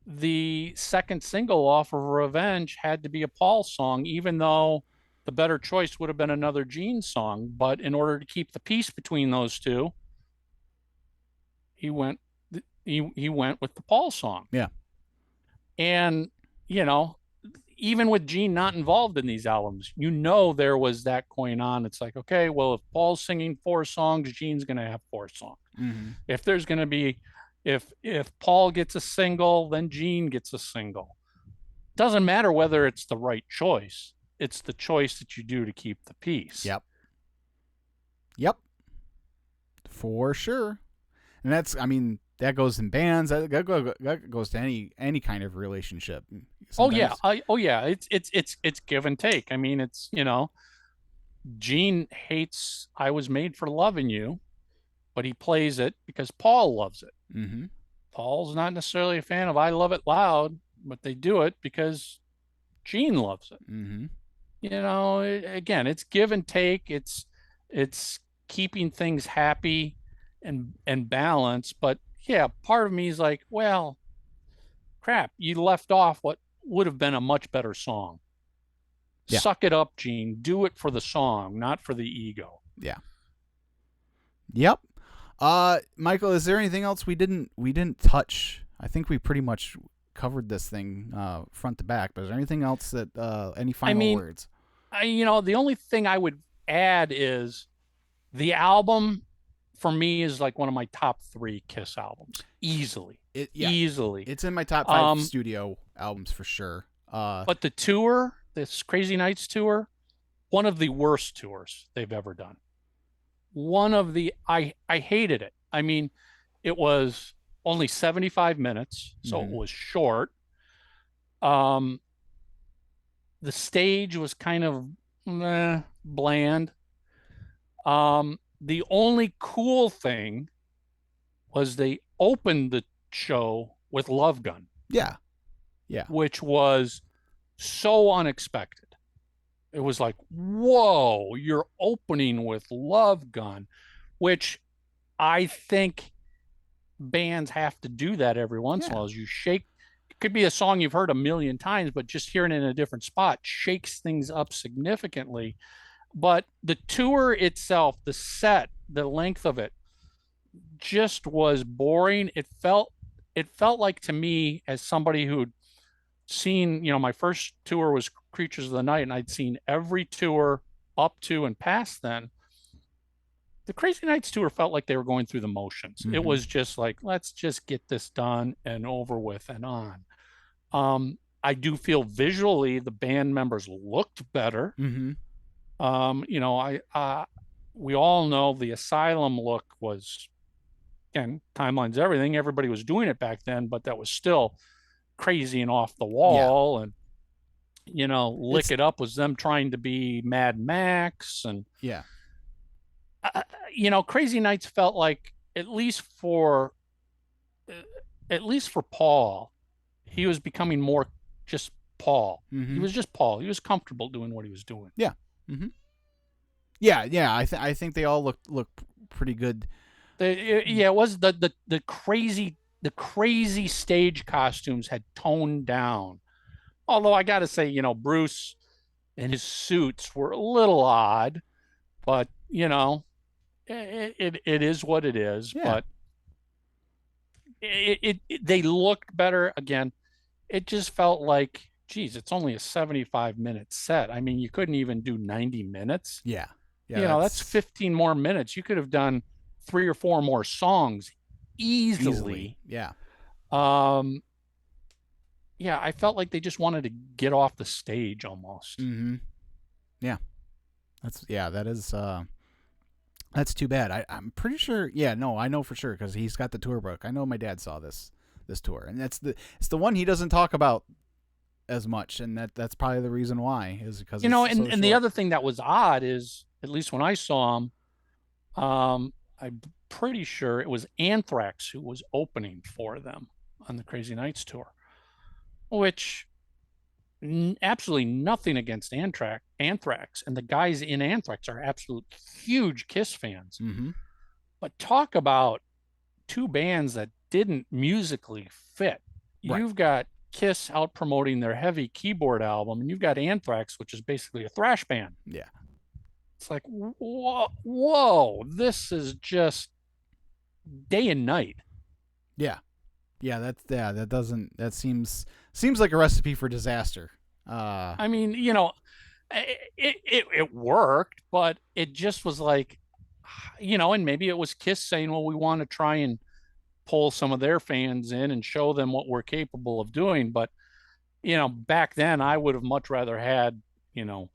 the second single off of Revenge had to be a Paul song, even though the better choice would have been another Gene song. But in order to keep the peace between those two, he went he went with the Paul song. yeah. And you know, even with Gene not involved in these albums, there was that going on. It's like, okay, well, if Paul's singing four songs, Gene's going to have four songs. Mm-hmm. If there's going to be, if Paul gets a single, then Gene gets a single. Doesn't matter whether it's the right choice. It's the choice that you do to keep the peace. Yep. Yep. For sure. And that goes in bands. That goes to any kind of relationship. Sometimes. Oh yeah. It's give and take. I mean, it's Gene hates "I Was Made for Loving You," but he plays it because Paul loves it. Mm-hmm. Paul's not necessarily a fan of "I Love It Loud," but they do it because Gene loves it. Mm-hmm. Again, it's give and take. It's keeping things happy and balanced. But yeah, part of me is like, well, crap, you left off what would have been a much better song. Yeah. Suck it up, Gene. Do it for the song, not for the ego. Yeah. Yep. Michael, is there anything else we didn't touch? I think we pretty much covered this thing front to back. But is there anything else that any final words? The only thing I would add is the album for me is like one of my top 3 Kiss albums, easily. Easily. It's in my top 5 studio albums for sure. But the tour, this Crazy Nights tour, one of the worst tours they've ever done. I hated it. I mean, it was only 75 minutes, so it was short. The stage was kind of bland. The only cool thing was they opened the show with Love Gun. Yeah. Which was so unexpected. It was like, whoa, you're opening with Love Gun, which I think bands have to do that every once in a while. As you shake, it could be a song you've heard a million times, but just hearing it in a different spot shakes things up significantly. But the tour itself, the set, the length of it, just was boring. It felt like, to me, as somebody who'd seen, my first tour was Creatures of the Night, and I'd seen every tour up to and past then. The Crazy Nights tour felt like they were going through the motions. Mm-hmm. It was just like, let's just get this done and over with and on. I do feel visually the band members looked better. Mm-hmm. We all know the Asylum look was, again, timeline's everything. Everybody was doing it back then, but that was still crazy and off the wall. And Lick It Up was them trying to be Mad Max. And Crazy Nights felt like, at least for Paul, he was becoming more just Paul. Mm-hmm. He was just Paul. He was comfortable doing what he was doing. Yeah. Mm-hmm. Yeah. I think they all look pretty good. It was the crazy stage costumes had toned down. Although I got to say, Bruce and his suits were a little odd, but it is what it is. Yeah. But they looked better. Again, it just felt like geez, it's only a 75-minute set. I mean, you couldn't even do 90 minutes. Yeah. Yeah, You know, that's that's 15 more minutes. You could have done 3 or 4 more songs easily. easily. Yeah. Um, yeah, I felt like they just wanted to get off the stage almost. Mm-hmm. Yeah. That is that's too bad. I'm pretty sure. Yeah, no, I know for sure because he's got the tour book. I know my dad saw this tour, and it's the one he doesn't talk about as much, and that's probably the reason why is because You know, it's so and the short. other thing that was odd is, at least when I saw him, I'm pretty sure it was Anthrax who was opening for them on the Crazy Nights tour, which absolutely nothing against Anthrax, and the guys in Anthrax are absolute huge Kiss fans. Mm-hmm. But talk about two bands that didn't musically fit. Right. You've got Kiss out promoting their heavy keyboard album, and you've got Anthrax, which is basically a thrash band. Yeah. It's like, whoa, this is just day and night. Yeah. That seems like a recipe for disaster. I mean, you know, it worked, but it just was like, you know, and maybe it was Kiss saying, well, we want to try and pull some of their fans in and show them what we're capable of doing. But, you know, back then I would have much rather had, you know,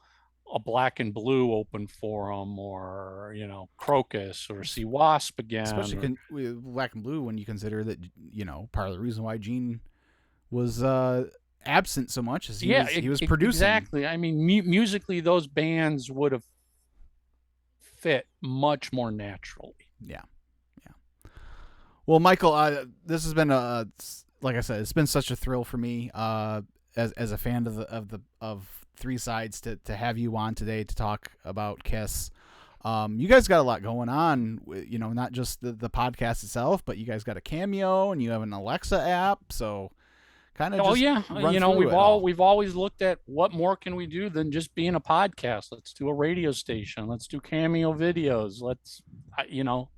a Black and Blue open for them, or, you know, Crocus, or see Wasp again. Especially with Black and Blue, when you consider that, you know, part of the reason why Gene was absent so much is he was producing. Exactly. I mean, musically, those bands would have fit much more naturally. Yeah. Well, Michael, this has been like I said, it's been such a thrill for me as a fan of Three Sides to have you on today to talk about Kiss. You guys got a lot going on, you know, not just the podcast itself, but you guys got a Cameo and you have an Alexa app, so kind of. Oh yeah, you know, we've always looked at what more can we do than just being a podcast. Let's do a radio station. Let's do Cameo videos. Let's, you know,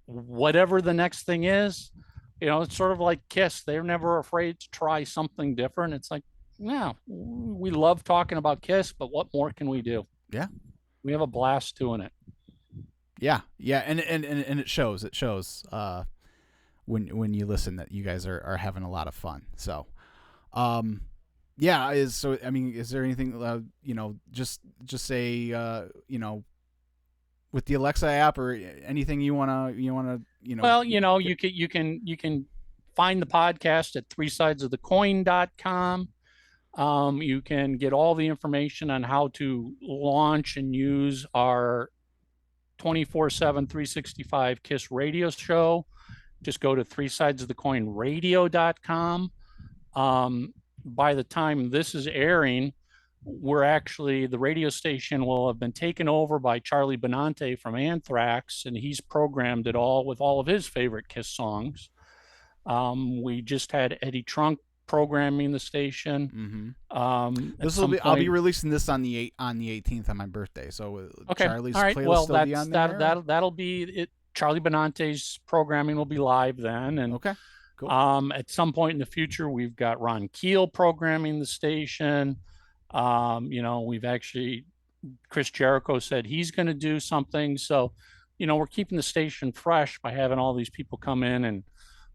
whatever the next thing is. You know, it's sort of like Kiss. They're never afraid to try something different. It's like, yeah, we love talking about Kiss, but what more can we do? Yeah, we have a blast doing it. Yeah, and it shows. It shows when you listen that you guys are having a lot of fun. So, yeah. Is there anything you know, just say you know, with the Alexa app or anything you wanna you know? Well, you know, you can find the podcast at threesidesofthecoin.com. You can get all the information on how to launch and use our 24/7 365 Kiss radio show. Just go to threesidesofthecoinradio.com. By the time this is airing, the radio station will have been taken over by Charlie Benante from Anthrax, and he's programmed it all with all of his favorite Kiss songs. We just had Eddie Trunk programming the station. Mm-hmm. I'll be releasing this on the 18th on my birthday. So okay. Charlie's all right. playlist Well, will be on there. That'll be it. Charlie Benante's programming will be live then, and okay, cool. At some point in the future, we've got Ron Keel programming the station. You know, we've actually, Chris Jericho said he's going to do something. So, you know, we're keeping the station fresh by having all these people come in and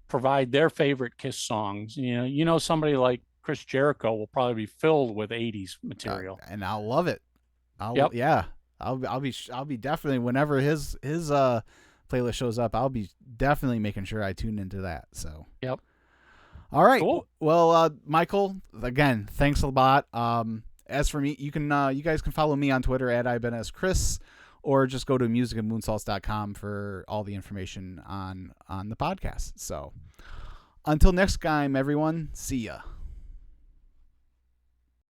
provide their favorite Kiss songs. You know, somebody like Chris Jericho will probably be filled with 80s material, and I'll love it. I'll be definitely, whenever his playlist shows up, I'll be definitely making sure I tune into that. So yep. All right. Cool. Well, Michael, again, thanks a lot. As for me, you guys can follow me on Twitter at IBenAsChris, or just go to musicandmoonsalts.com for all the information on the podcast. So until next time, everyone, see ya.